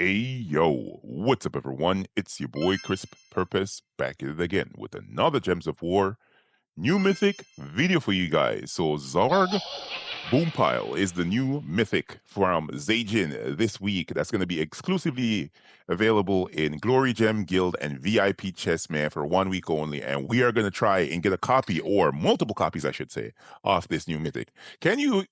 Hey yo, what's up everyone? It's your boy CrispPurpose back at it again with another Gems of War new mythic video for you guys. So Zarg Boompile is the new mythic from Zaijin this week. That's going to be exclusively available in Glory Gem Guild and VIP Chess Man for 1 week only. And we are going to try and get a copy or multiple copies, I should say, of this new mythic. Can you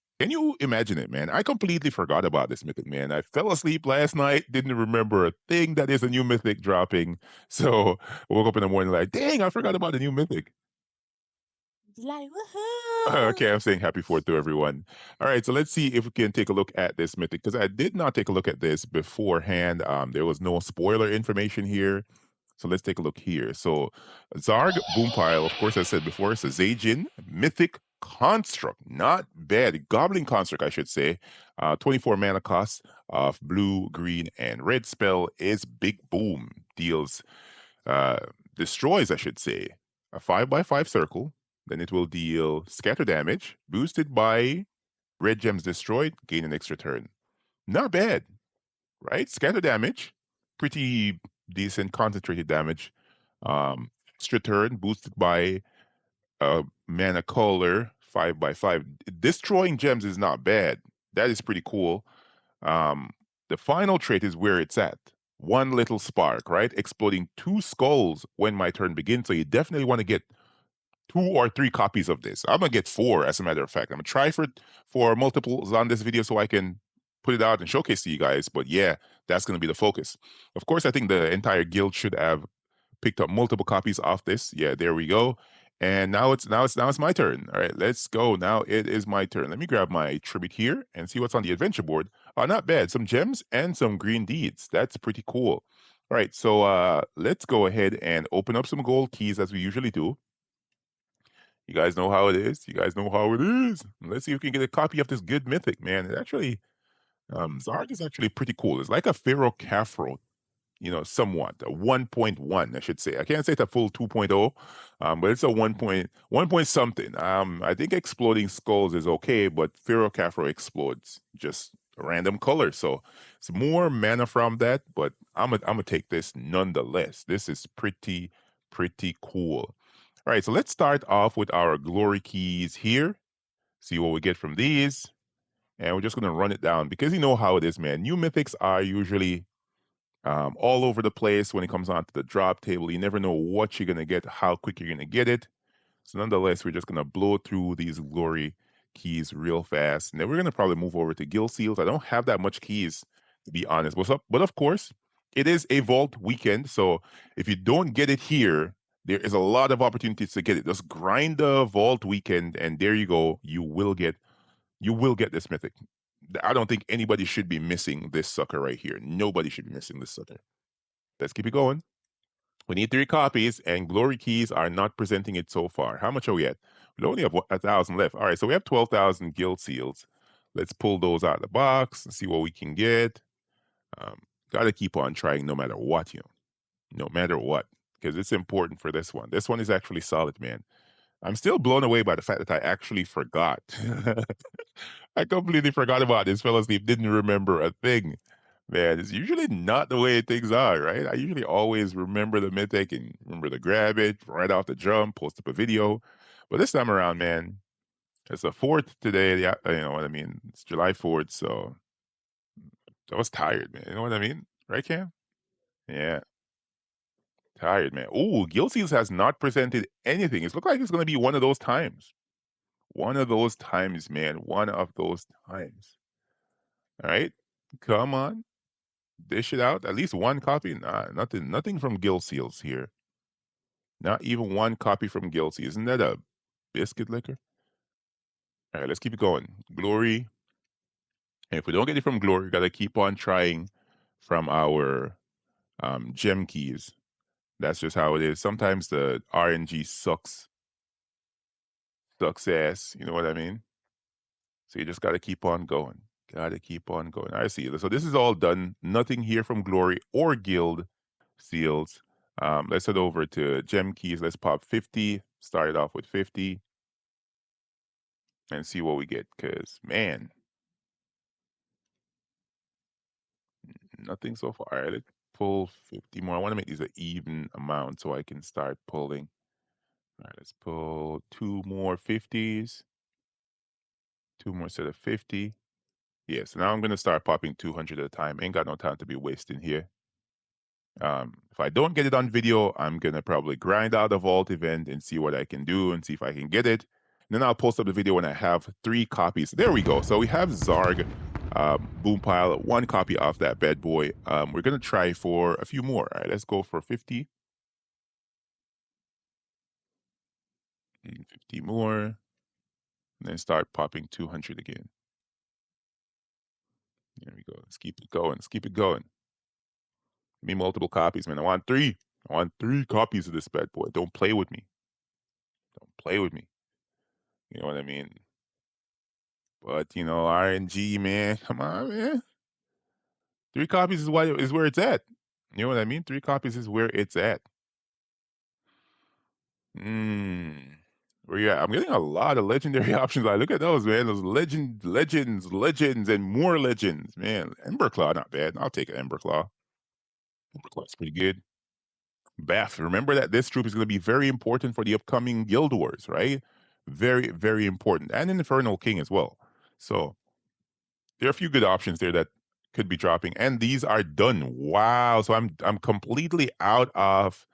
imagine it, man? I completely forgot about this mythic, man. I fell asleep last night, didn't remember a thing that is a new mythic dropping. So woke up in the morning like, dang, I forgot about the new mythic. Like, Okay, woohoo! I'm saying happy 4th to everyone. All right, so let's see if we can take a look at this mythic because I did not take a look at this beforehand. There was no spoiler information here. So let's take a look here. So Zarg Boompile, of course, I said before, it's a Zaijin mythic construct. Not bad. Goblin construct, I should say. 24 mana cost of blue, green, and red spell is Big Boom. Deals uh, destroys, I should say, a 5/5 circle. Then it will deal scatter damage, boosted by red gems destroyed, gain an extra turn. Not bad, right? Scatter damage, pretty decent concentrated damage. Extra turn, boosted by mana color, 5/5. Destroying gems is not bad. That is pretty cool. Um, the final trait is where it's at. One little spark, right? Exploding 2 skulls when my turn begins. So you definitely want to get 2 or 3 copies of this. I'm gonna get 4, as a matter of fact. I'm gonna try for multiples on this video so I can put it out and showcase to you guys. But yeah, that's gonna be the focus. Of course, I think the entire guild should have picked up multiple copies of this. Yeah, there we go. And now it's my turn. All right, let's go. Now it is my turn. Let me grab my tribute here and see what's on the adventure board. Not bad. Some gems and some green deeds. That's pretty cool. All right, so let's go ahead and open up some gold keys as we usually do. You guys know how it is. You guys know how it is. Let's see if we can get a copy of this good mythic, man. It actually, Zarg is actually pretty cool. It's like a Pharaoh Cafro, somewhat a 1.1, I should say. I can't say it's a full 2.0, but it's a 1 point something. I think exploding skulls is okay, but Pharaoh Cafro explodes just a random color. So it's more mana from that, but I'm gonna take this nonetheless. This is pretty cool. All right, so let's start off with our glory keys here. See what we get from these. And we're just gonna run it down because you know how it is, man. New mythics are usually all over the place when it comes onto the drop table. You never know what you're gonna get, how quick you're gonna get it. So nonetheless, we're just gonna blow through these glory keys real fast, and then we're gonna probably move over to guild seals. I don't have that much keys to be honest. What's up? But of course, it is a vault weekend, so if you don't get it here, there is a lot of opportunities to get it. Just grind the vault weekend, and there you go. You will get this mythic. I don't think anybody should be missing this sucker right here. Nobody should be missing this sucker. Let's keep it going. We need 3 copies, and glory keys are not presenting it so far. How much are we at? We only have 1,000 left. All right, so we have 12,000 guild seals. Let's pull those out of the box and see what we can get. Um, Got to keep on trying no matter what, no matter what, because it's important for this one. This one is actually solid, man. I'm still blown away by the fact that I actually forgot. I completely forgot about this. Fell asleep, didn't remember a thing. Man, it's usually not the way things are, right? I usually always remember the mythic and remember to grab it right off the jump, post up a video. But this time around, man, it's the 4th today. Yeah, you know what I mean? It's July 4th, so I was tired, man. You know what I mean? Right, Cam? Yeah, tired, man. Ooh, Guild Seals has not presented anything. It's looked like it's going to be one of those times. One of those times, man. One of those times. All right, come on, dish it out. At least 1 copy. Nah, nothing from Guild Seals here. Not even 1 copy from Guild Seals. Isn't that a biscuit liquor? All right, let's keep it going. Glory. And if we don't get it from Glory, we gotta keep on trying from our gem keys. That's just how it is. Sometimes the RNG sucks ass. You know what I mean? So you just gotta keep on going. Gotta keep on going. I see. So this is all done. Nothing here from Glory or Guild Seals. Let's head over to gem keys. Let's pop 50. Start it off with 50 and see what we get. Cause man, Nothing so far. All right, let's pull 50 more. I want to make these an even amount so I can start pulling. All right, let's pull two more 50s, two more set of 50. Yeah, so now I'm going to start popping 200 at a time. Ain't got no time to be wasting here. If I don't get it on video, I'm going to probably grind out the vault event and see what I can do and see if I can get it. Then I'll post up the video when I have 3 copies. There we go. So we have Zarg, Boom Pile, 1 copy of that bad boy. We're going to try for a few more. All right, let's go for 50. 50 more. And then start popping 200 again. There we go. Let's keep it going. Let's keep it going. Give me multiple copies, man. I want 3. I want 3 copies of this bad boy. Don't play with me. Don't play with me. You know what I mean? But you know, RNG, man, come on, man. 3 copies is where it's at. You know what I mean? 3 copies is where it's at. Mm. Where you at? I'm getting a lot of legendary options. Like, look at those, man. Those legends, and more legends, man. Ember Claw, not bad. I'll take an Ember Claw. Ember Claw's pretty good. Bath. Remember that this troop is going to be very important for the upcoming Guild Wars, right? Very, very important, and Infernal King as well. So there are a few good options there that could be dropping, and these are done. Wow! So I'm completely out of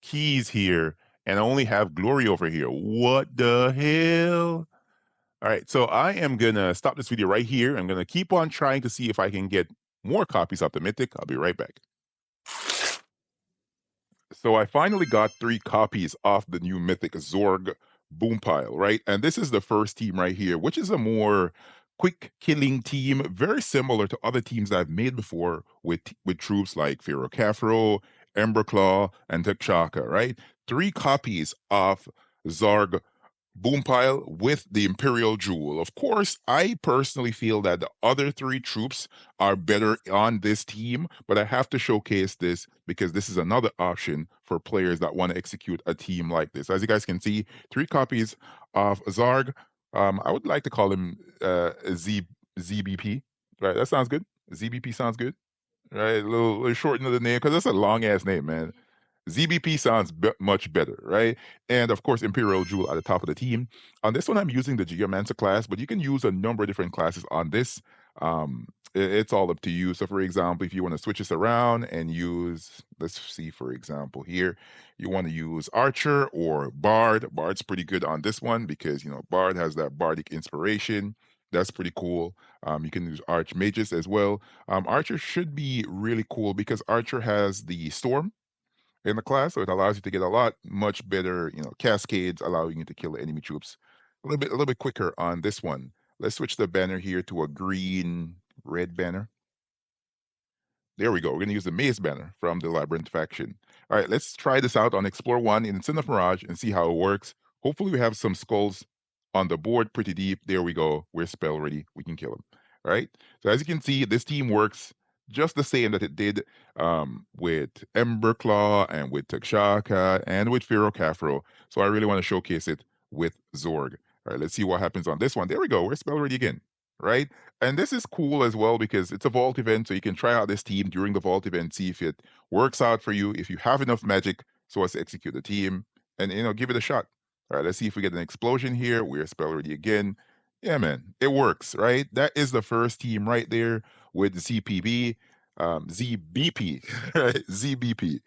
keys here, and I only have glory over here. What the hell? All right, so I am gonna stop this video right here. I'm gonna keep on trying to see if I can get more copies of the Mythic. I'll be right back. So I finally got 3 copies of the new Mythic Zorg Boom Pile, right? And this is the first team right here, which is a more quick killing team, very similar to other teams I've made before with troops like Pharaoh Khafro, Emberclaw, and T'Chaka, right? 3 copies of Zarg Boompile with the Imperial Jewel. Of course, I personally feel that the other 3 troops are better on this team, but I have to showcase this because this is another option for players that want to execute a team like this. As you guys can see, 3 copies of Zarg. I would like to call him ZBP. Right, that sounds good. ZBP sounds good. Right, little shorten of the name because that's a long ass name, man. ZBP sounds much better, right? And of course, Imperial Jewel at the top of the team. On this one, I'm using the Geomancer class, but you can use a number of different classes on this. It's all up to you. So, for example, if you want to switch this around and use, let's see, for example, here, you want to use Archer or Bard. Bard's pretty good on this one because, you know, Bard has that bardic inspiration. That's pretty cool. You can use Archmagus as well. Archer should be really cool because Archer has the Storm in the class, so it allows you to get a lot much better, you know, cascades, allowing you to kill the enemy troops a little bit quicker on this one. Let's switch the banner here to a green red banner. There we go. We're going to use the Maze banner from the Labyrinth faction. All right, let's try this out on Explore 1 in Sin of Mirage and see how it works. Hopefully we have some skulls on the board pretty deep. There we go. We're spell ready. We can kill them. All right. So as you can see, this team works just the same that it did with Emberclaw and with T'Chaka and with Pharaoh Khafro. So I really want to showcase it with Zorg. All right, let's see what happens on this one. There we go. We're spell ready again. Right. And this is cool as well because it's a vault event, so you can try out this team during the vault event, see if it works out for you, if you have enough magic so as to execute the team, and you know, give it a shot. All right, let's see if we get an explosion here. We're spell ready again. Yeah, man, it works, right? That is the first team right there with ZPB, ZBP, right? ZBP.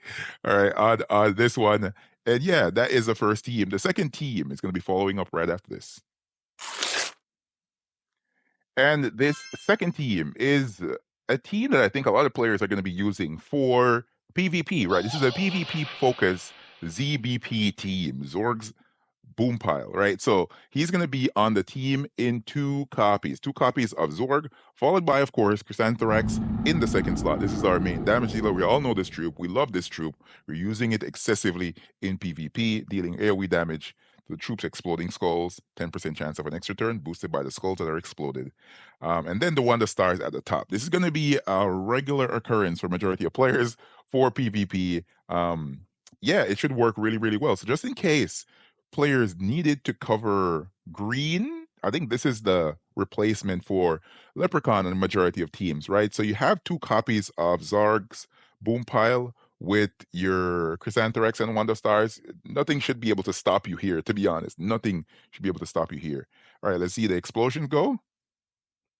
All right, on this one. And yeah, that is the first team. The second team is going to be following up right after this. And this second team is a team that I think a lot of players are going to be using for PvP, right? This is a PvP focus ZBP team, Zorg's Boom Pile, right? So he's going to be on the team in 2 copies of Zorg, followed by, of course, Chrysanthrax in the second slot. This is our main damage dealer. We all know this troop. We love this troop. We're using it excessively in PvP, dealing AoE damage to the troops' exploding skulls, 10% chance of an extra turn, boosted by the skulls that are exploded. And then the Wonder Stars at the top. This is going to be a regular occurrence for majority of players for PvP. Yeah, it should work really, really well. So just in case players needed to cover green, I think this is the replacement for Leprechaun in a majority of teams, right? So you have two copies of Zarg's Boom Pile with your Chrysantherax and Wonder Stars. Nothing should be able to stop you here, to be honest. Nothing should be able to stop you here. All right, let's see the explosion go.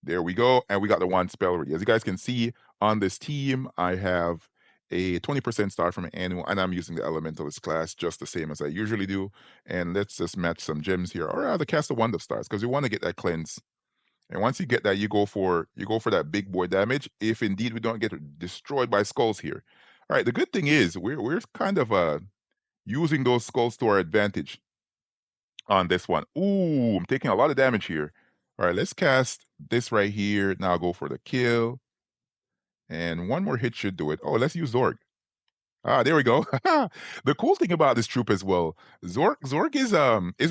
There we go. And we got the one spell already. As you guys can see on this team, I have a 20% start from an annual, and I'm using the Elementalist class just the same as I usually do. And let's just match some gems here, or rather cast the Wonder Stars, because we want to get that cleanse. And once you get that, you go for that big boy damage. If indeed we don't get destroyed by skulls here. All right. The good thing is we're kind of using those skulls to our advantage on this one. Ooh, I'm taking a lot of damage here. All right, let's cast this right here. Now go for the kill. And one more hit should do it. Oh, let's use Zorg. Ah, there we go. The cool thing about this troop as well, Zorg is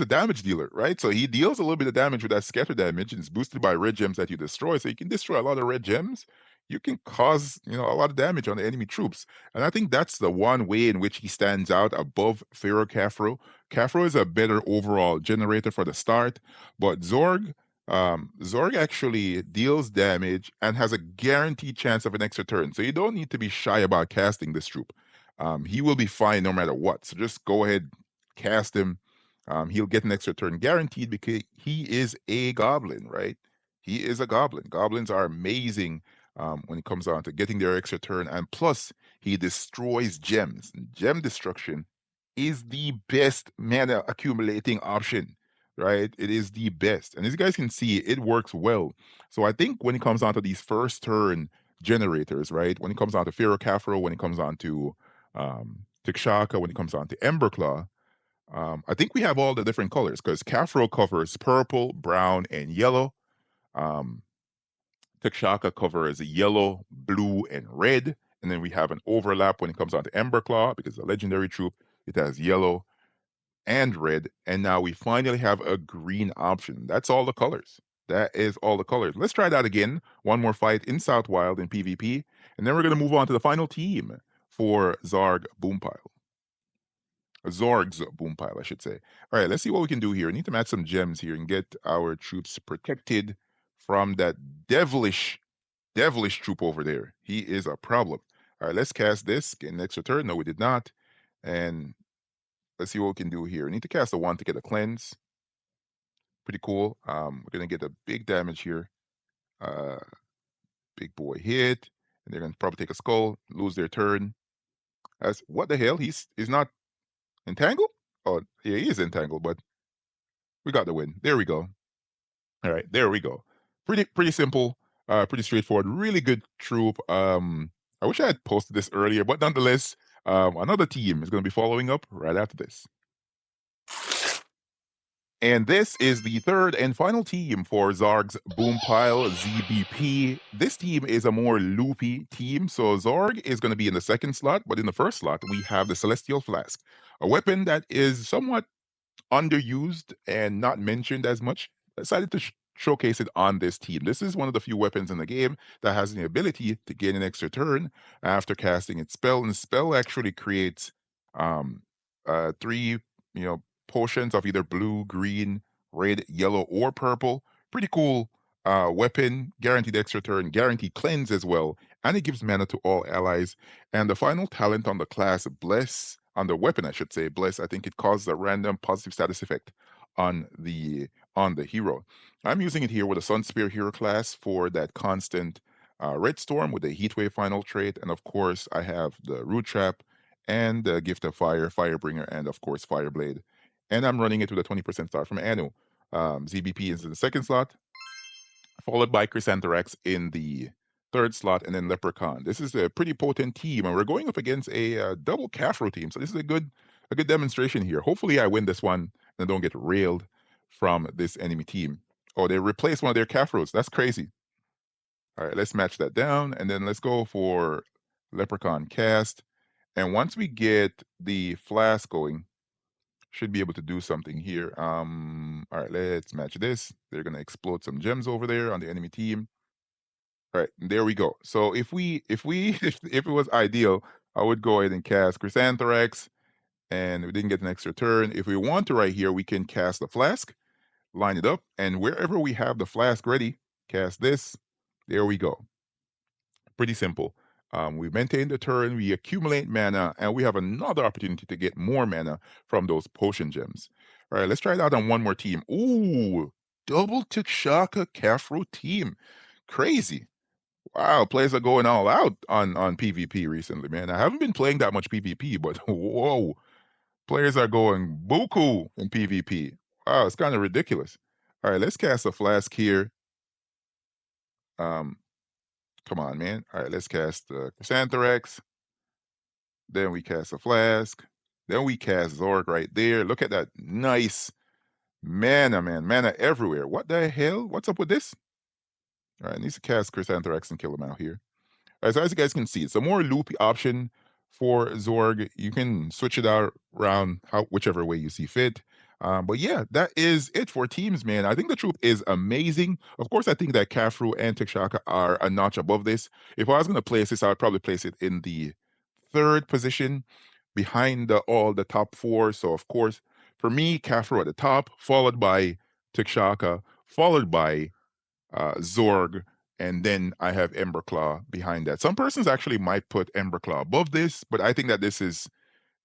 a damage dealer, right? So he deals a little bit of damage with that scatter damage, and it's boosted by red gems that you destroy. So you can destroy a lot of red gems. You can cause a lot of damage on the enemy troops, and I think that's the one way in which he stands out above Pharaoh Khafro. Khafro is a better overall generator for the start, but Zorg actually deals damage and has a guaranteed chance of an extra turn. So you don't need to be shy about casting this troop. He will be fine no matter what. So just go ahead, cast him. He'll get an extra turn guaranteed because he is a goblin, right? He is a goblin. Goblins are amazing when it comes on to getting their extra turn, and plus he destroys gems. Gem destruction is the best mana accumulating option, right? It is the best, and as you guys can see, it works well. So I think when it comes on to these first turn generators, right? When it comes on to Pharaoh Khafro, when it comes on to Tikshaka, when it comes on to Emberclaw, I think we have all the different colors because Khafro covers purple, brown, and yellow. Um, Tikshaka covers yellow, blue, and red. And then we have an overlap when it comes on to Emberclaw because the legendary troop, it has yellow and red. And now we finally have a green option. That's all the colors. That is all the colors. Let's try that again. One more fight in South Wild in PvP. And then we're going to move on to the final team for Zarg Boompile. Zorg's boom pile, I should say. All right, let's see what we can do here. We need to match some gems here and get our troops protected from that devilish troop over there. He is a problem. All right, let's cast this. Get an extra turn. No, we did not. And let's see what we can do here. We need to cast a one to get a cleanse. Pretty cool. We're gonna get a big damage here. Uh, big boy hit, and they're gonna probably take a skull, lose their turn. As what the hell? He's not entangled. Oh, yeah, he is entangled, but we got the win. There we go. All right, there we go. Pretty simple, pretty straightforward. Really good troop. I wish I had posted this earlier, but nonetheless, another team is going to be following up right after this. And this is the third and final team for Zarg's Boompile ZBP. This team is a more loopy team. So Zarg is going to be in the second slot, but in the first slot, we have the Celestial Flask, a weapon that is somewhat underused and not mentioned as much. I decided to showcase it on this team. This is one of the few weapons in the game that has the ability to gain an extra turn after casting its spell, and the spell actually creates um, three, potions of either blue, green, red, yellow, or purple. Pretty cool weapon, guaranteed extra turn, guaranteed cleanse as well, and it gives mana to all allies. And the final talent on the class, Bless, on the weapon, I should say, Bless, I think it causes a random positive status effect on the hero. I'm using it here with a Sun Spear hero class for that constant Red Storm with the Heatwave final trait, and of course I have the Root Trap and the Gift of Fire, Firebringer, and of course Fireblade. And I'm running it with a 20% start from Anu. ZBP is in the second slot, followed by Chrysantherax in the third slot, and then Leprechaun. This is a pretty potent team, and we're going up against a double Khafro team. So this is a good demonstration here. Hopefully, I win this one and don't get railed from this enemy team. Oh, they replaced one of their Khafros. That's crazy. All right, let's match that down, and then let's go for Leprechaun cast. And once we get the flask going, should be able to do something here. All right, let's match this. They're gonna explode some gems over there on the enemy team. All right, there we go. So if it was ideal, I would go ahead and cast Chrysantherax, and we didn't get an extra turn. If we want to right here, we can cast the flask line it up, and wherever we have the flask ready, cast this. There we go. Pretty simple. We maintain the turn, we accumulate mana, and we have another opportunity to get more mana from those potion gems. All right, let's try it out on one more team. Ooh, double Tikshaka Kafro team. Crazy. Wow, players are going all out on PvP recently, man. I haven't been playing that much PvP, but whoa, players are going buku in PvP. Wow, it's kind of ridiculous. All right, let's cast a flask here. Um, Come on, man. All right, let's cast Chrysanthrax. Then we cast a flask. Then we cast Zorg right there. Look at that nice mana, man. Mana everywhere. What the hell? What's up with this? All right, needs to cast Chrysanthrax and kill him out here. So as you guys can see, it's a more loopy option for Zorg. You can switch it out around whichever way you see fit. But yeah, that is it for teams, man. I think the troop is amazing. Of course, I think that Kafru and Tikshaka are a notch above this. If I was going to place this, I would probably place it in the third position behind all the top four. So of course, for me, Kafru at the top, followed by Tikshaka, followed by Zorg, and then I have Emberclaw behind that. Some persons actually might put Emberclaw above this, but I think that this is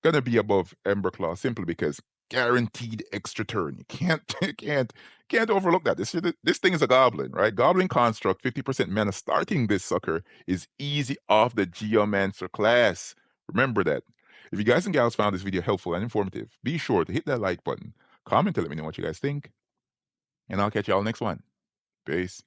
gonna be above Emberclaw simply because guaranteed extra turn. You can't can't overlook that. This thing is a goblin, right? Goblin construct, 50% mana starting this sucker is easy off the Geomancer class. Remember that. If you guys and gals found this video helpful and informative, be sure to hit that like button, comment to let me know what you guys think, and I'll catch y'all next one. Peace.